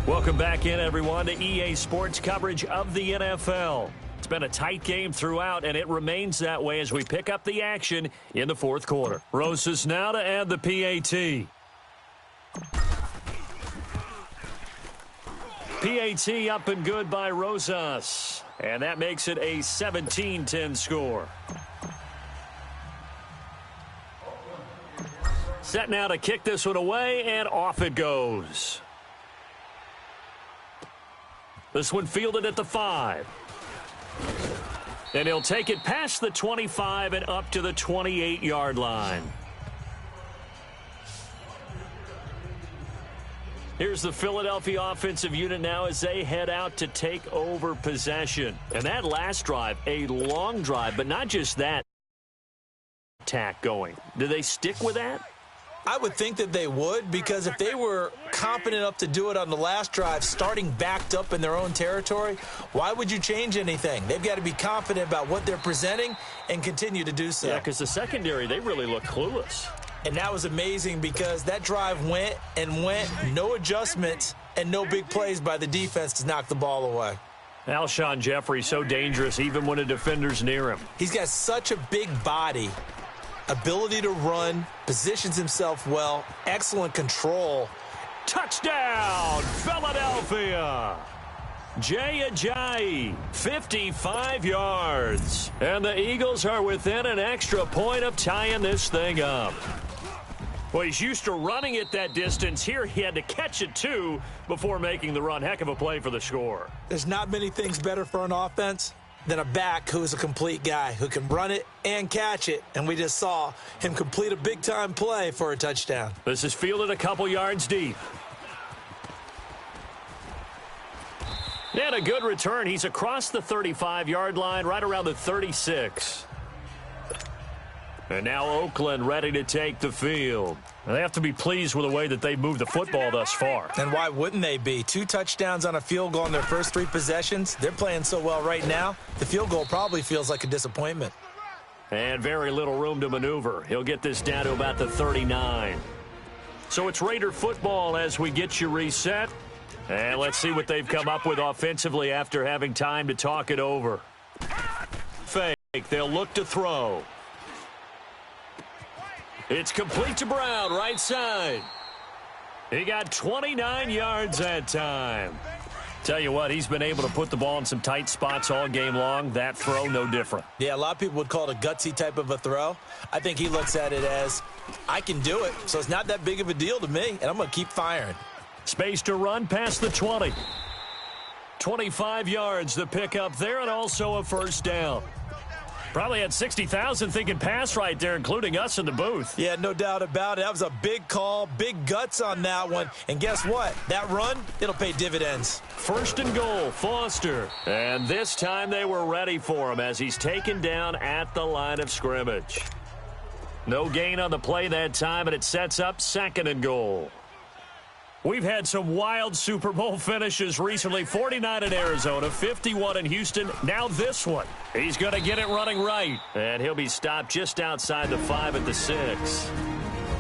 Welcome back in, everyone, to EA Sports coverage of the NFL. It's been a tight game throughout, and it remains that way as we pick up the action in the fourth quarter. Rosas now to add the PAT. PAT up and good by Rosas. And that makes it a 17-10 score. Set now to kick this one away, and off it goes. This one fielded at the 5. And he'll take it past the 25 and up to the 28-yard line. Here's the Philadelphia offensive unit now as they head out to take over possession. And that last drive, a long drive, but not just that attack going. Do they stick with that? I would think that they would, because if they were competent enough to do it on the last drive, starting backed up in their own territory, why would you change anything? They've got to be confident about what they're presenting and continue to do so. Yeah, because the secondary, they really look clueless. And that was amazing because that drive went and went, no adjustments and no big plays by the defense to knock the ball away. Alshon Jeffrey, so dangerous even when a defender's near him. He's got such a big body, ability to run, positions himself well, excellent control. Touchdown, Philadelphia! Jay Ajayi, 55 yards. And the Eagles are within an extra point of tying this thing up. Well, he's used to running it that distance. Here he had to catch it, too, before making the run. Heck of a play for the score. There's not many things better for an offense than a back who is a complete guy who can run it and catch it. And we just saw him complete a big-time play for a touchdown. This is fielded a couple yards deep. And a good return. He's across the 35-yard line, right around the 36. And now Oakland ready to take the field. They have to be pleased with the way that they moved the football thus far. And why wouldn't they be? 2 touchdowns on a field goal in their first 3 possessions. They're playing so well right now, the field goal probably feels like a disappointment. And very little room to maneuver. He'll get this down to about the 39. So it's Raider football as we get you reset. And let's see what they've come up with offensively after having time to talk it over. Fake. They'll look to throw. It's complete to Brown, right side. He got 29 yards that time. Tell you what, he's been able to put the ball in some tight spots all game long. That throw, no different. Yeah, a lot of people would call it a gutsy type of a throw. I think he looks at it as, I can do it, so it's not that big of a deal to me, and I'm going to keep firing. Space to run past the 20. 25 yards the pick up there, and also a first down. Probably had 60,000 thinking pass right there, including us in the booth. Yeah, no doubt about it. That was a big call, big guts on that one. And guess what? That run, it'll pay dividends. First and goal, Foster. And this time they were ready for him as he's taken down at the line of scrimmage. No gain on the play that time, and it sets up second and goal. We've had some wild Super Bowl finishes recently. 49 in Arizona, 51 in Houston. Now this one. He's going to get it running right. And he'll be stopped just outside the 5 at the 6.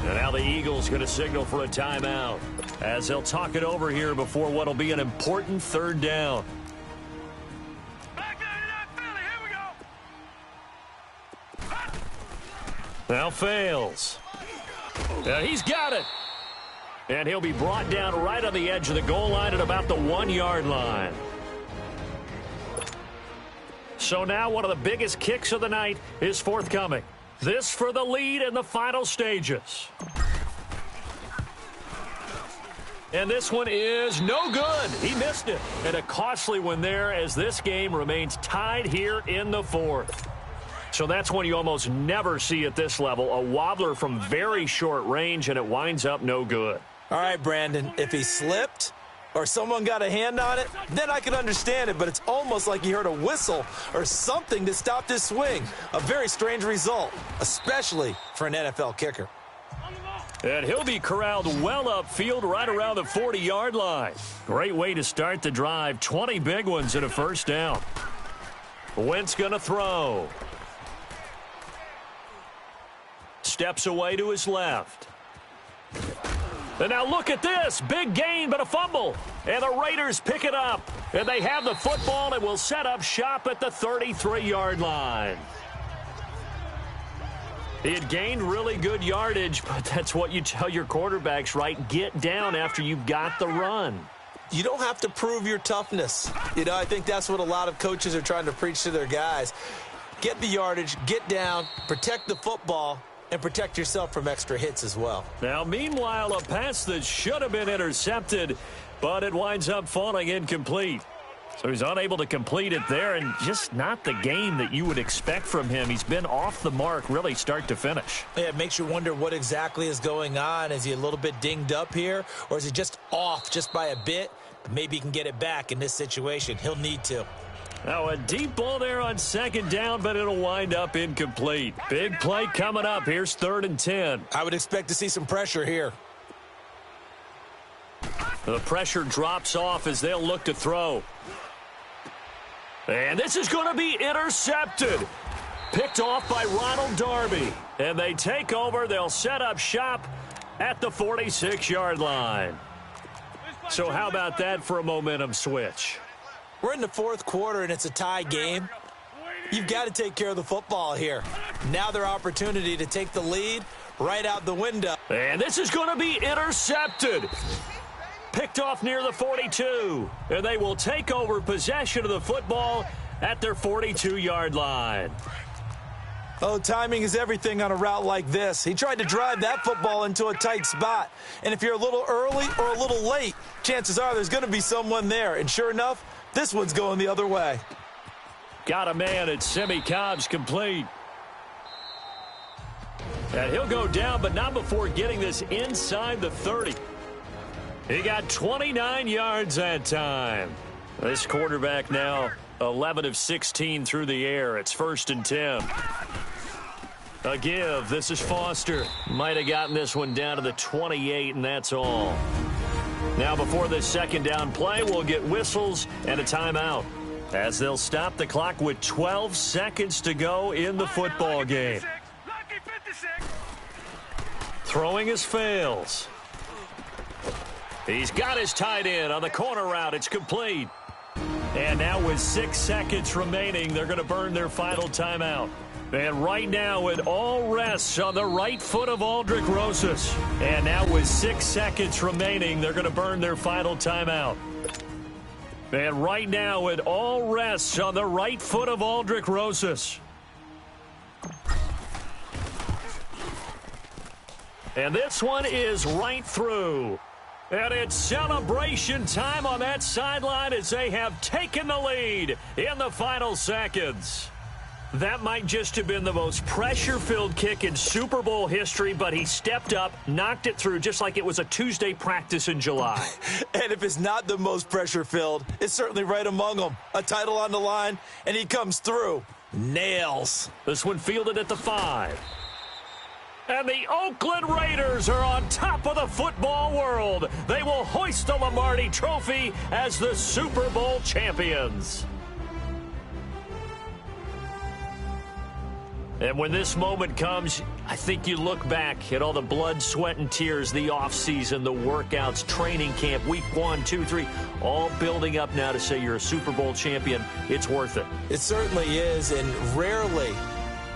And now the Eagles going to signal for a timeout as they'll talk it over here before what will be an important third down. Back there to that Philly. Here we go. Now fails. He's got it. And he'll be brought down right on the edge of the goal line at about the 1-yard line. So now one of the biggest kicks of the night is forthcoming. This for the lead in the final stages. And this one is no good. He missed it. And a costly one there as this game remains tied here in the fourth. So that's one you almost never see at this level. A wobbler from very short range, and it winds up no good. All right, Brandon, if he slipped or someone got a hand on it, then I can understand it, but it's almost like he heard a whistle or something to stop this swing. A very strange result, especially for an NFL kicker. And he'll be corralled well upfield right around the 40-yard line. Great way to start the drive. 20 big ones and a first down. Wentz going to throw. Steps away to his left. And now look at this. Big gain, but a fumble. And the Raiders pick it up. And they have the football and will set up shop at the 33-yard line. He had gained really good yardage, but that's what you tell your quarterbacks, right? Get down after you've got the run. You don't have to prove your toughness. I think that's what a lot of coaches are trying to preach to their guys. Get the yardage, get down, protect the football, and protect yourself from extra hits as well. Now, meanwhile, a pass that should have been intercepted, but it winds up falling incomplete. So he's unable to complete it there, and just not the game that you would expect from him. He's been off the mark really start to finish. Yeah, it makes you wonder what exactly is going on. Is he a little bit dinged up here, or is he just off just by a bit? Maybe he can get it back in this situation. He'll need to. Now a deep ball there on second down, but it'll wind up incomplete. Big play coming up. Here's 3rd and 10. I would expect to see some pressure here. The pressure drops off as they'll look to throw. And this is going to be intercepted. Picked off by Ronald Darby. And they take over. They'll set up shop at the 46-yard line. So how about that for a momentum switch? We're in the 4th quarter, and it's a tie game. You've got to take care of the football here. Now their opportunity to take the lead right out the window. And this is going to be intercepted. Picked off near the 42. And they will take over possession of the football at their 42-yard line. Oh, timing is everything on a route like this. He tried to drive that football into a tight spot. And if you're a little early or a little late, chances are there's going to be someone there. And sure enough, this one's going the other way. Got a man at Semi Cobbs complete. And he'll go down, but not before getting this inside the 30. He got 29 yards that time. This quarterback now 11 of 16 through the air. It's 1st and 10. A give. This is Foster. Might have gotten this one down to the 28, and that's all. Now before this second down play, we'll get whistles and a timeout, as they'll stop the clock with 12 seconds to go in the football game. Throwing his fails. He's got his tight end on the corner route. It's complete. And now with 6 seconds remaining, they're going to burn their final timeout. And right now it all rests on the right foot of Aldrick Rosas. And now with 6 seconds remaining, they're going to burn their final timeout. And right now it all rests on the right foot of Aldrick Rosas. And this one is right through. And it's celebration time on that sideline as they have taken the lead in the final seconds. That might just have been the most pressure-filled kick in Super Bowl history, but he stepped up, knocked it through just like it was a Tuesday practice in July. And if it's not the most pressure-filled, it's certainly right among them. A title on the line, and he comes through. Nails. This one fielded at the 5. And the Oakland Raiders are on top of the football world. They will hoist the Lombardi Trophy as the Super Bowl champions. And when this moment comes, I think you look back at all the blood, sweat, and tears, the offseason, the workouts, training camp, week 1, 2, 3, all building up now to say you're a Super Bowl champion. It's worth it. It certainly is, and rarely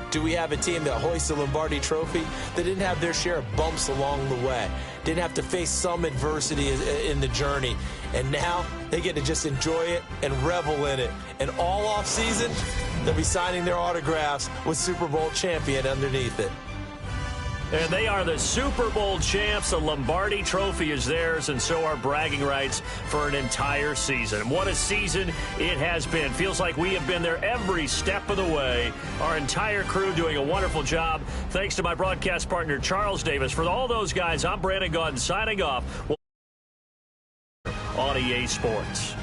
do we have a team that hoists the Lombardi Trophy that didn't have their share of bumps along the way, didn't have to face some adversity in the journey, and now they get to just enjoy it and revel in it. And all offseason, they'll be signing their autographs with Super Bowl champion underneath it. And they are the Super Bowl champs. The Lombardi Trophy is theirs, and so are bragging rights for an entire season. What a season it has been. Feels like we have been there every step of the way. Our entire crew doing a wonderful job. Thanks to my broadcast partner, Charles Davis. For all those guys, I'm Brandon Gaudin signing off on EA Sports.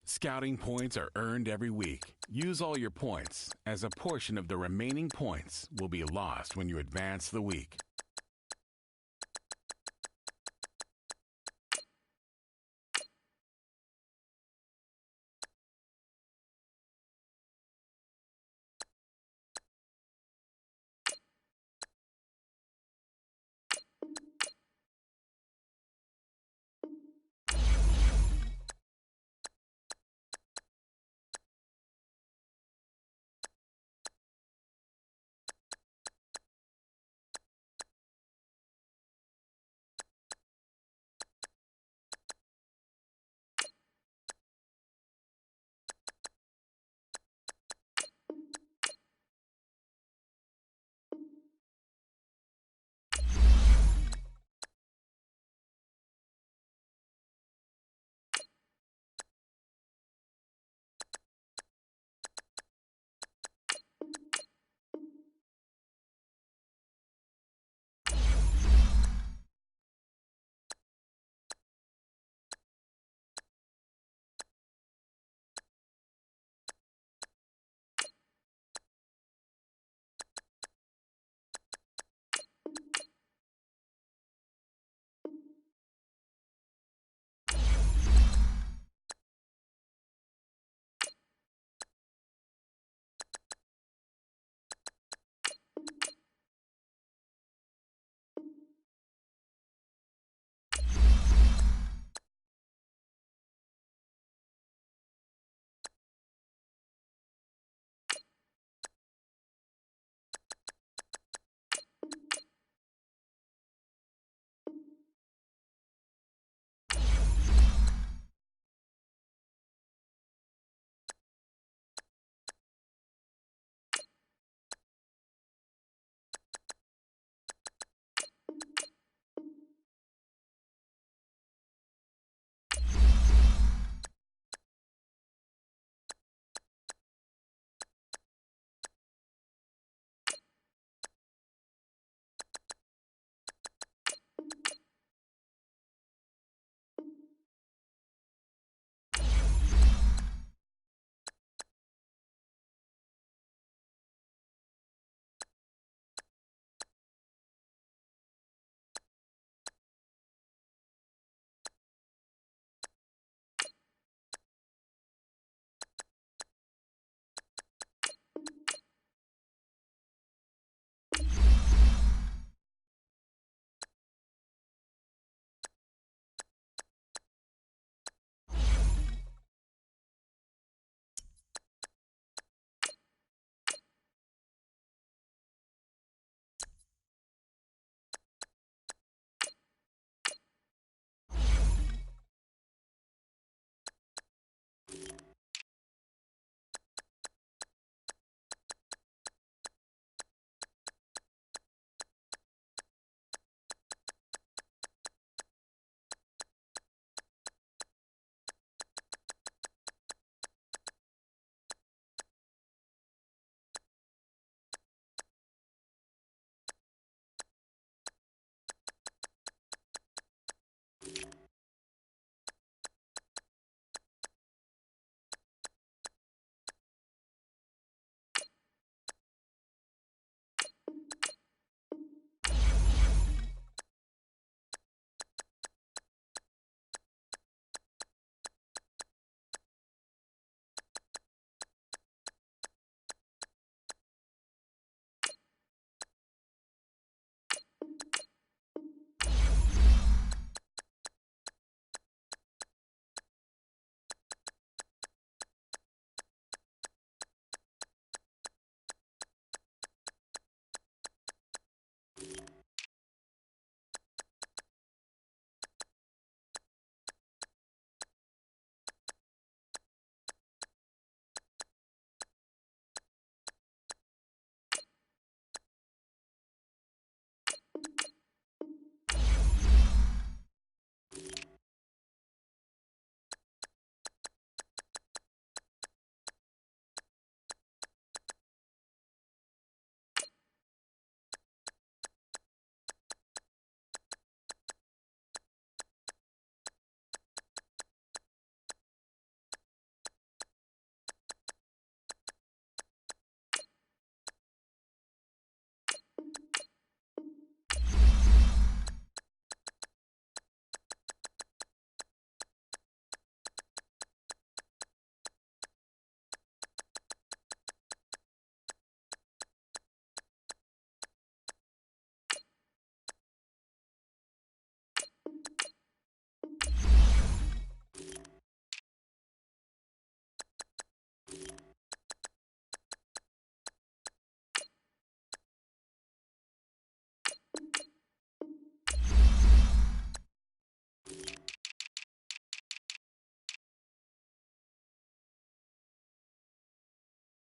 Scouting points are earned every week. Use all your points, as a portion of the remaining points will be lost when you advance the week.